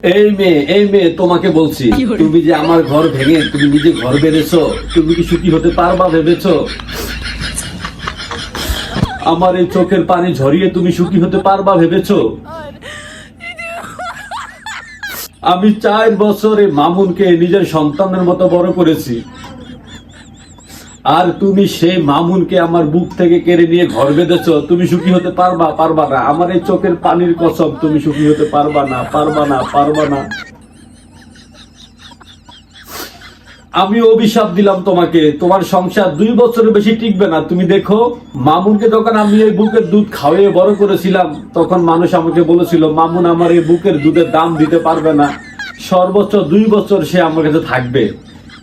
এই মেয়ে তোমাকে বলছি, তুমি যে আমার ঘর ভেঙে তুমি নিজে ঘর বেড়েছো, তুমি কি সুখী হতে পারবা ভেবেছো? আমার এই চোখের পানি ঝরিয়ে তুমি সুখী হতে পারবা ভেবেছো? আমি 4 বছরে মামুনকে নিজের সন্তানের মতো বড় করেছি, আর তুমি সেই মামুনকে আমার বুক থেকে কেড়ে নিয়ে ঘর বেঁধেছো। তুমি সুখী হতে পারবা না। আমার এই চোখের পানির কসম, তুমি সুখী হতে পারবা না। আমি অভিশাপ দিলাম তোমাকে, তোমার সংসার 2 বছরের বেশি টিকবে না। তুমি দেখো, মামুনকে যখন আমি এই বুকের দুধ খাওয়িয়ে বড় করেছিলাম, তখন মানুষ আমাকে বলেছিল মামুন আমার এই বুকের দুধের দাম দিতে পারবে না, সর্বোচ্চ 2 বছর সে আমার কাছে থাকবে।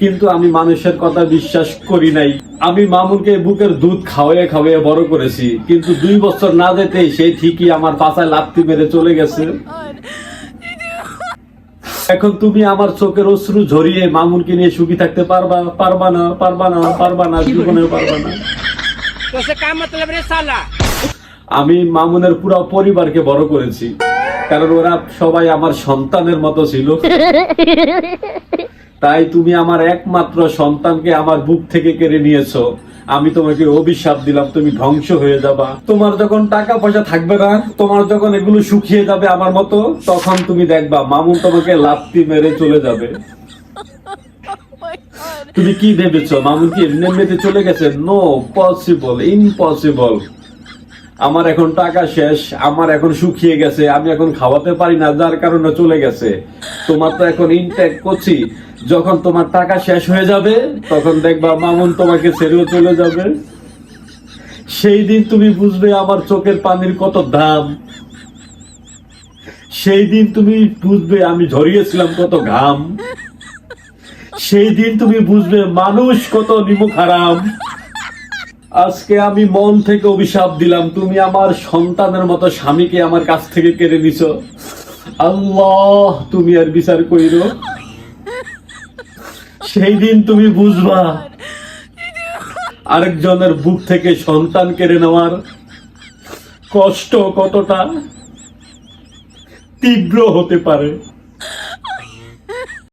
কিন্তু আমি মানুষের কথা বিশ্বাস করি নাই। আমি মামুনকে বুকের দুধ খাওয়িয়ে বড় করেছি, কিন্তু 2 বছর না যেতেই সে ঠিকই আমার পাছায় লাথি মেরে চলে গেছে। এখন তুমি আমার চোখের অশ্রু ঝরিয়ে মামুনকে নিয়ে সুখী থাকতে পারবা না, জীবনেও পারবা না। আমি মামুনের পুরো পরিবারকে বড় করেছি, কারণ ওরা সবাই আমার সন্তানের মতো ছিল। তাই তুমি আমার একমাত্র সন্তানকে আমার বুক থেকে কেড়ে নিয়েছো। আমি তোমাকে অভিশাপ দিলাম, তুমি ধ্বংস হয়ে যাবা। তোমার যখন টাকা পয়সা থাকবে না, তোমার যখন এগুলো শুকিয়ে যাবে আমার মতো, তখন তুমি দেখবা মামুন তোমাকে লাথি মেরে চলে যাবে। তুমি কি ভেবেছো মামুন কি এমনিতে চলে গেছে? No possible, impossible. আমার এখন টাকা শেষ, আমার এখন শুকিয়ে গেছে, আমি এখন খাওয়াতে পারি না, যার কারণে চলে গেছে। তোমার তো এখন ইনটেক করছি, যখন তোমার টাকা শেষ হয়ে যাবে তখন দেখবা মামুন তোমাকে ছেড়েও চলে যাবে। সেই দিন তুমি বুঝবে আমার চোখের পানির কত দাম। সেই দিন তুমি বুঝবে আমি ঝরিয়েছিলাম কত ঘাম। সেই দিন তুমি বুঝবে মানুষ কত নিমক হারাম। আজকে আমি মন থেকে অভিশাপ দিলাম, তুমি আমার সন্তানের মতো স্বামীকে আমার কাছ থেকে কেড়ে নিছো। আল্লাহ, তুমি আর বিচার কইরো। সেই দিন তুমি বুঝবা আরেকজনের বুক থেকে সন্তান কেড়ে নেওয়ার কষ্ট কতটা তীব্র হতে পারে।